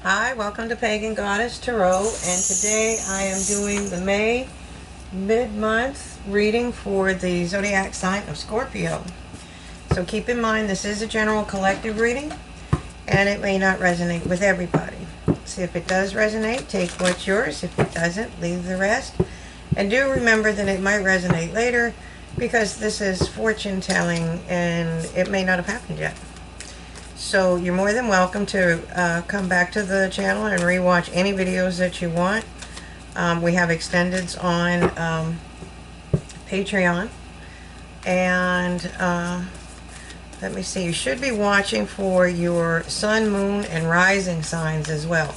Hi, welcome to Pagan Goddess Tarot, and today I am doing the May mid-month reading for the zodiac sign of Scorpio. So keep in mind this is a general collective reading and it may not resonate with everybody. So if it does resonate, take what's yours. If it doesn't, leave the rest. And do remember that it might resonate later because this is fortune telling and it may not have happened yet. So you're more than welcome to come back to the channel and rewatch any videos that you want. We have extendeds on Patreon. And let me see, you should be watching for your sun, moon, and rising signs as well.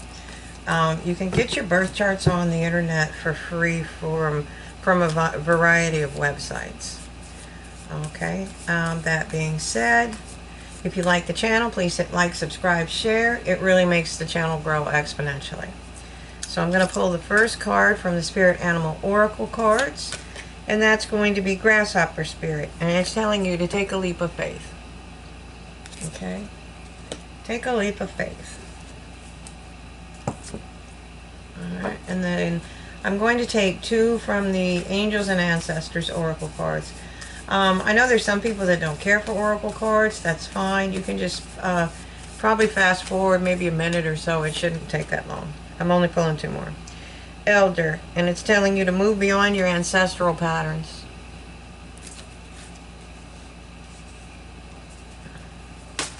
You can get your birth charts on the internet for free from a variety of websites. Okay, that being said, if you like the channel, please hit like, subscribe, share. It really makes the channel grow exponentially. So I'm going to pull the first card from the Spirit Animal Oracle cards, and that's going to be Grasshopper Spirit, and it's telling you to take a leap of faith. Okay? Take a leap of faith. Alright, and then I'm going to take two from the Angels and Ancestors Oracle cards. I know there's some people that don't care for oracle cards. That's fine. You can just probably fast forward maybe a minute or so. It shouldn't take that long. I'm only pulling two more. Elder, and it's telling you to move beyond your ancestral patterns.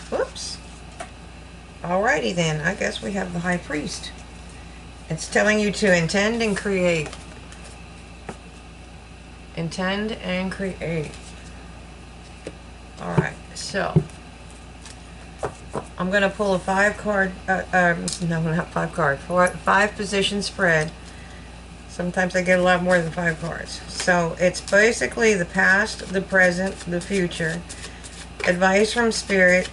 Whoops. Alrighty then. I guess we have the High Priest. It's telling you to intend and create. Intend and create. Alright, so I'm going to pull a 5-card, no, not 5 card, 5 position spread. Sometimes I get a lot more than 5 cards. So it's basically the past, the present, the future, advice from Spirit,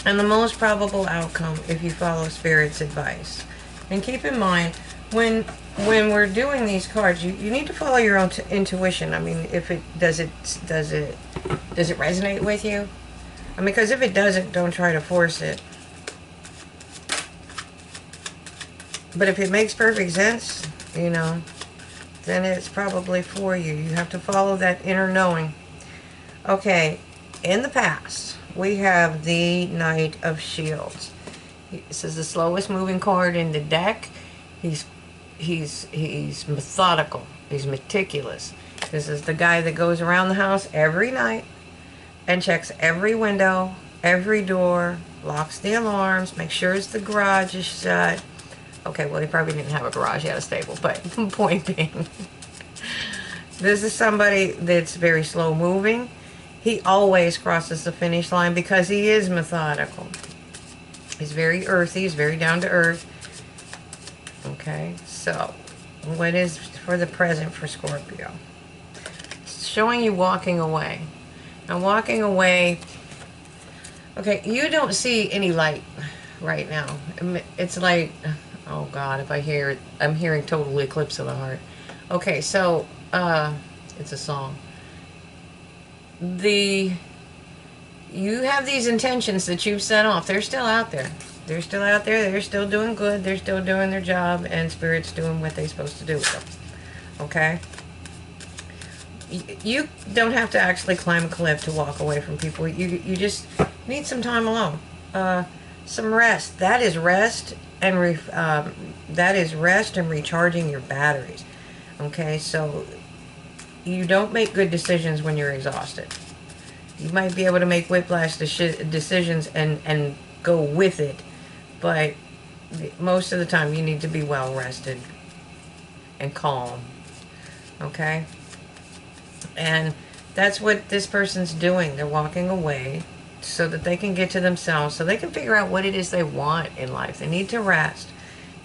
and the most probable outcome if you follow Spirit's advice. And keep in mind, when we're doing these cards, you need to follow your own intuition. I mean, if it does it resonate with you? I mean, because if it doesn't, don't try to force it. But if it makes perfect sense, you know, then it's probably for you. You have to follow that inner knowing. Okay, in the past, we have the Knight of Shields. This is the slowest moving card in the deck. He's methodical. He's meticulous. This is the guy that goes around the house every night and checks every window, every door, locks the alarms, makes sure the garage is shut. Okay, well, he probably didn't have a garage, he had a stable, but point being, this is somebody that's very slow moving. He always crosses the finish line because he is methodical. He's very earthy, he's very down to earth. Okay, so what is for the present for Scorpio? It's showing you walking away. Now walking away, okay, you don't see any light right now. It's like, oh God, if I hear it, I'm hearing Total Eclipse of the Heart. Okay, so, it's a song. You have these intentions that you've set off. They're still out there. They're still out there. They're still doing good. They're still doing their job. And Spirit's doing what they're supposed to do with them. Okay? You don't have to actually climb a cliff to walk away from people. You just need some time alone. Some rest. That is rest and recharging your batteries. Okay? So you don't make good decisions when you're exhausted. You might be able to make whiplash decisions and go with it, but most of the time you need to be well rested and calm. Okay? And that's what this person's doing. They're walking away so that they can get to themselves, so they can figure out what it is they want in life. They need to rest.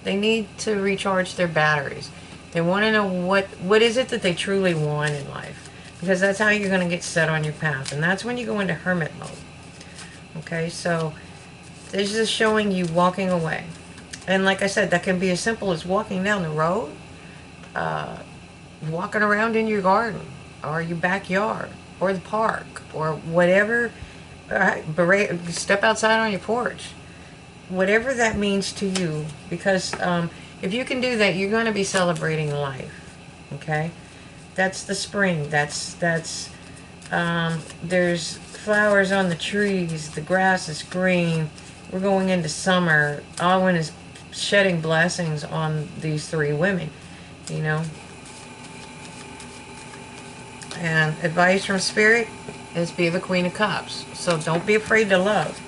They need to recharge their batteries. They want to know what is it that they truly want in life. Because that's how you're going to get set on your path. And that's when you go into Hermit Mode. Okay, so this is showing you walking away. And like I said, that can be as simple as walking down the road, walking around in your garden, or your backyard, or the park, or whatever. Step outside on your porch. whatever that means to you, because if you can do that, you're going to be celebrating life. Okay, that's the spring. There's flowers on the trees. The grass is green. We're going into summer. Alwyn is shedding blessings on these three women, you know. And advice from Spirit is be the Queen of Cups. So don't be afraid to love.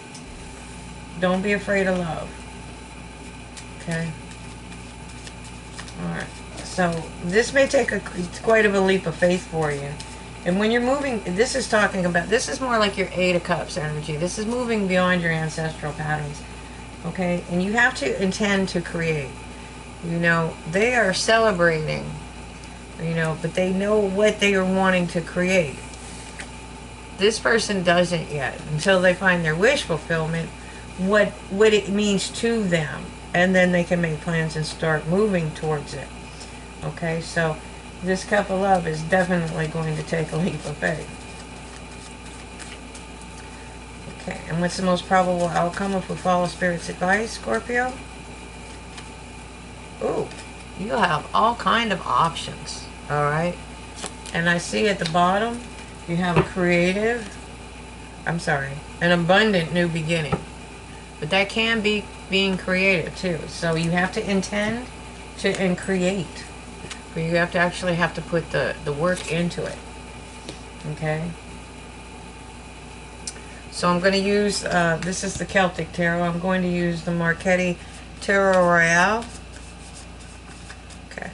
Don't be afraid of love. Okay. Alright. So this may take quite of a leap of faith for you. And when you're moving, this is talking about, this is more like your Eight of Cups energy. This is moving beyond your ancestral patterns. Okay? And you have to intend to create. You know, they are celebrating, you know, but they know what they are wanting to create. This person doesn't yet, until they find their wish fulfillment, what it means to them. And then they can make plans and start moving towards it. Okay, so this cup of love is definitely going to take a leap of faith. Okay, and what's the most probable outcome if we follow Spirit's advice, Scorpio? Ooh, you have all kind of options, all right? And I see at the bottom, you have a creative, an abundant new beginning. But that can be being creative too. So you have to intend to and create. But you have to actually put the work into it. Okay? So I'm going to use, this is the Celtic Tarot. I'm going to use the Marchetti Tarot Royale. Okay.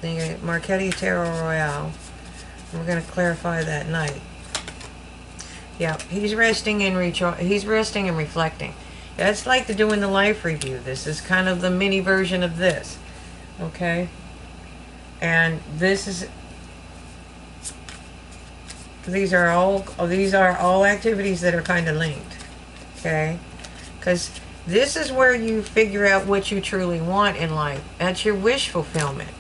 The Marchetti Tarot Royale. We're going to clarify that night. Yeah, he's resting and reflecting. That's like doing the life review. This is kind of the mini version of this. Okay? And these are all activities that are kind of linked. Okay? Because this is where you figure out what you truly want in life. That's your wish fulfillment.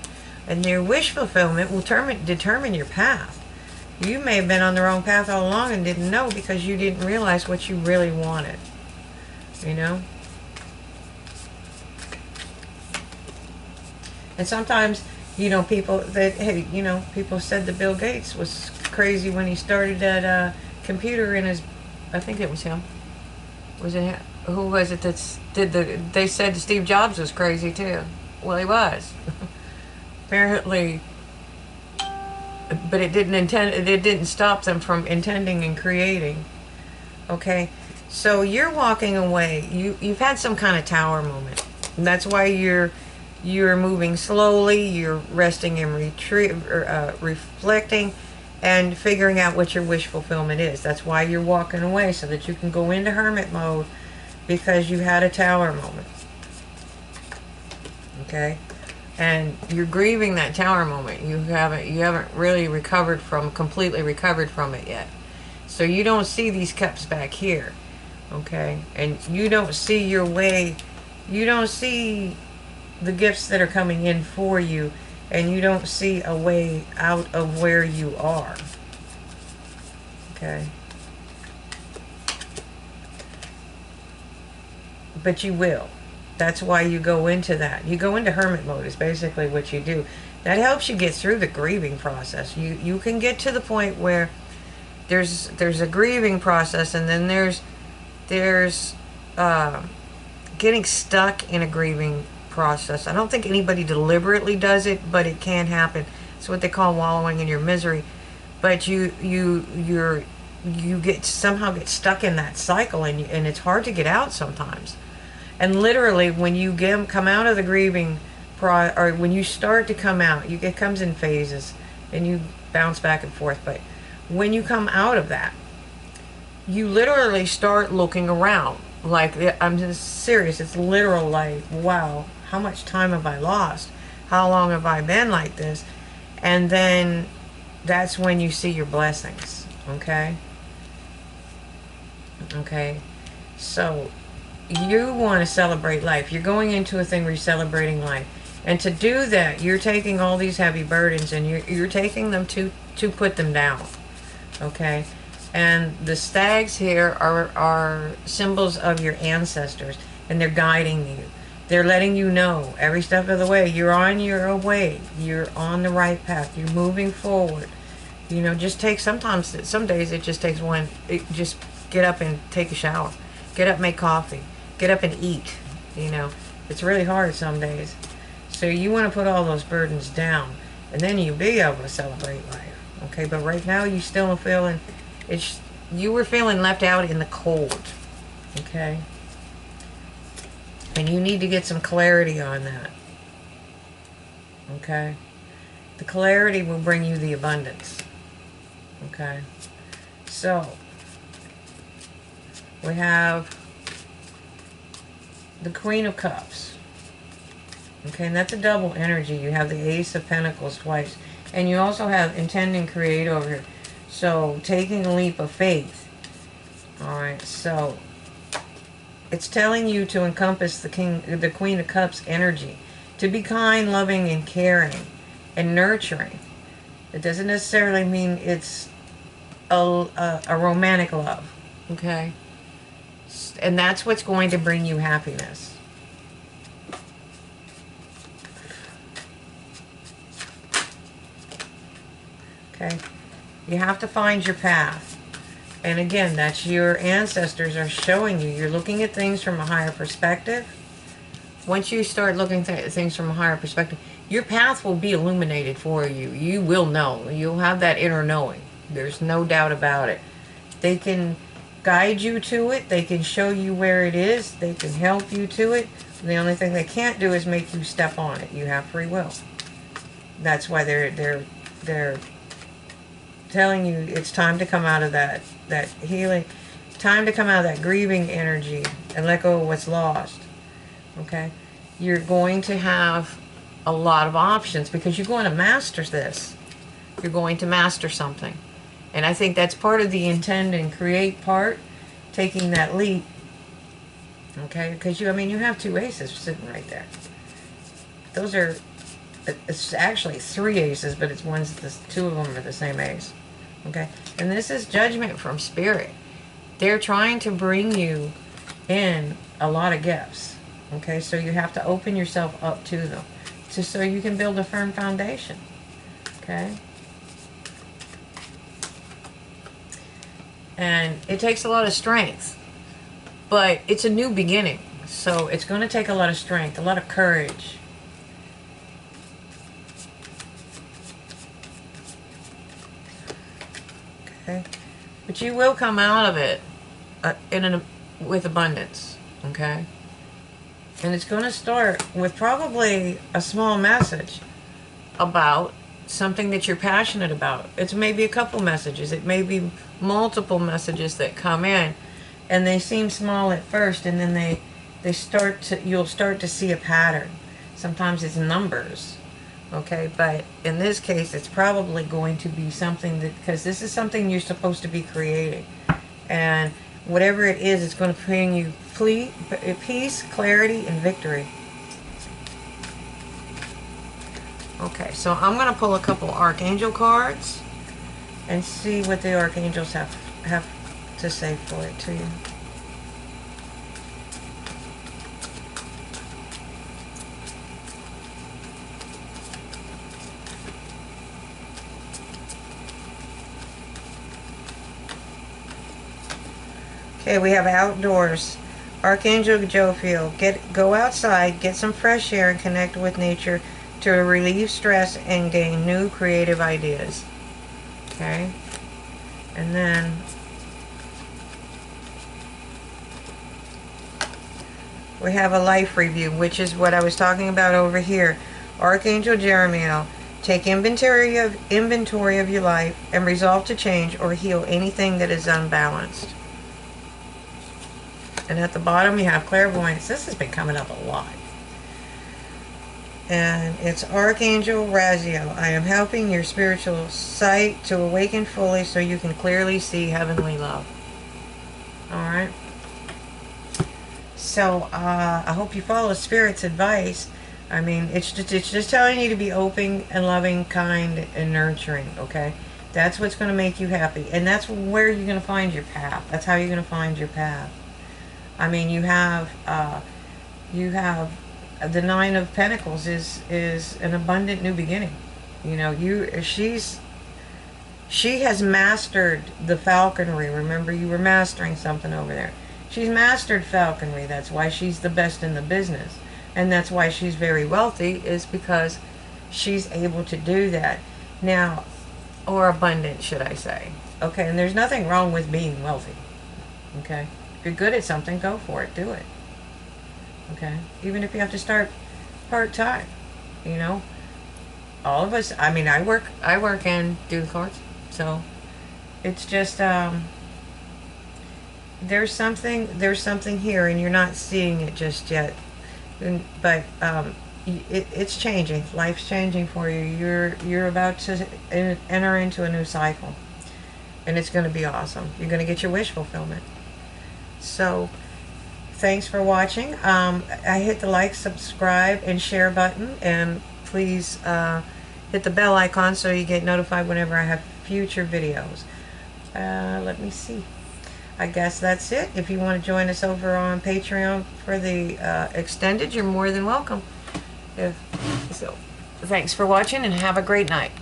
And your wish fulfillment will determine your path. You may have been on the wrong path all along and didn't know because you didn't realize what you really wanted. You know? And sometimes, you know, people said that Bill Gates was crazy when he started that computer in his, I think it was him. Was it him? Who was it they said Steve Jobs was crazy too. Well, he was. Apparently, but it didn't stop them from intending and creating. Okay? So you're walking away. You've had some kind of tower moment. And that's why you're moving slowly. You're resting and reflecting and figuring out what your wish fulfillment is. That's why you're walking away, so that you can go into Hermit Mode, because you had a tower moment. Okay? And you're grieving that tower moment. You haven't really completely recovered from it yet. So you don't see these cups back here. Okay? And you don't see your way. You don't see the gifts that are coming in for you. And you don't see a way out of where you are. Okay? But you will. That's why you go into that. You go into Hermit Mode is basically what you do. That helps you get through the grieving process. You can get to the point where there's a grieving process, and then there's getting stuck in a grieving process. I don't think anybody deliberately does it, but it can happen. It's what they call wallowing in your misery. But you somehow get stuck in that cycle, and it's hard to get out sometimes. And literally, when you come out of the grieving, or when you start to come out, it comes in phases, and you bounce back and forth. But when you come out of that, you literally start looking around. Like, I'm just serious. It's literal, like, wow, how much time have I lost? How long have I been like this? And then that's when you see your blessings. Okay? Okay? So you want to celebrate life. You're going into a thing where you're celebrating life. And to do that, you're taking all these heavy burdens and you're taking them to put them down. Okay? And the stags here are symbols of your ancestors. and they're guiding you. They're letting you know every step of the way you're on your way. You're on the right path. You're moving forward. You know, just take, sometimes, some days it just takes one, just get up and take a shower. Get up, make coffee. Get up and eat. You know, it's really hard some days. So you want to put all those burdens down, and then you'll be able to celebrate life. Okay, but right now you still feeling, you were feeling left out in the cold. Okay? And you need to get some clarity on that. Okay? The clarity will bring you the abundance. Okay? So, we have the Queen of Cups. Okay, and that's a double energy. You have the Ace of Pentacles twice. And you also have intend and create over here. So, taking a leap of faith. Alright, so it's telling you to encompass the Queen of Cups energy. To be kind, loving, and caring. And nurturing. It doesn't necessarily mean it's a romantic love. Okay? And that's what's going to bring you happiness. Okay? You have to find your path. And again, that's your ancestors are showing you. You're looking at things from a higher perspective. Once you start looking at things from a higher perspective, your path will be illuminated for you. You will know. You'll have that inner knowing. There's no doubt about it. They can guide you to it. They can show you where it is. They can help you to it. The only thing they can't do is make you step on it. You have free will. That's why they're telling you it's time to come out of that healing, time to come out of that grieving energy and let go of what's lost. Okay? You're going to have a lot of options because you're going to master this. You're going to master something. And I think that's part of the intend and create part, taking that leap. Okay? Because you have two aces sitting right there. Those are, it's actually three aces, but it's two of them are the same ace. Okay? And this is judgment from spirit. They're trying to bring you in a lot of gifts. Okay? So you have to open yourself up to them. So you can build a firm foundation. Okay? And it takes a lot of strength. But it's a new beginning. So it's going to take a lot of strength, a lot of courage. Okay? But you will come out of it with abundance. Okay? And it's going to start with probably a small message about something that you're passionate about. It's maybe a couple messages. It may be multiple messages that come in. And they seem small at first. And then you'll start to see a pattern. Sometimes it's numbers. Okay? But in this case, it's probably going to be something because this is something you're supposed to be creating. And whatever it is, it's going to bring you peace, clarity, and victory. Okay, so I'm going to pull a couple Archangel cards and see what the Archangels have to say for it to you. Okay, we have outdoors. Archangel Jophiel, go outside, get some fresh air, and connect with nature to relieve stress and gain new creative ideas. Okay? And then we have a life review, which is what I was talking about over here. Archangel Jeremiel, take inventory of your life and resolve to change or heal anything that is unbalanced. And at the bottom you have clairvoyance. This has been coming up a lot. And it's Archangel Raziel. I am helping your spiritual sight to awaken fully so you can clearly see heavenly love. Alright? So, I hope you follow Spirit's advice. I mean, it's just telling you to be open and loving, kind, and nurturing, okay? That's what's going to make you happy. And that's where you're going to find your path. That's how you're going to find your path. I mean, you have You have the Nine of Pentacles is an abundant new beginning. You know, she has mastered the falconry. Remember, you were mastering something over there. She's mastered falconry. That's why she's the best in the business. And that's why she's very wealthy, is because she's able to do that. Now, or abundant, should I say. Okay, and there's nothing wrong with being wealthy. Okay? If you're good at something, go for it. Do it. Okay? Even if you have to start part-time. You know? All of us, I mean, I work and do the cards. So, it's just, there's something here, and you're not seeing it just yet. But it's changing. Life's changing for you. You're about to enter into a new cycle, and it's going to be awesome. You're going to get your wish fulfillment. So, thanks for watching. I hit the like, subscribe, and share button, and please hit the bell icon so you get notified whenever I have future videos. Let me see. I guess that's it. If you want to join us over on Patreon for the extended, you're more than welcome. So, thanks for watching, and have a great night.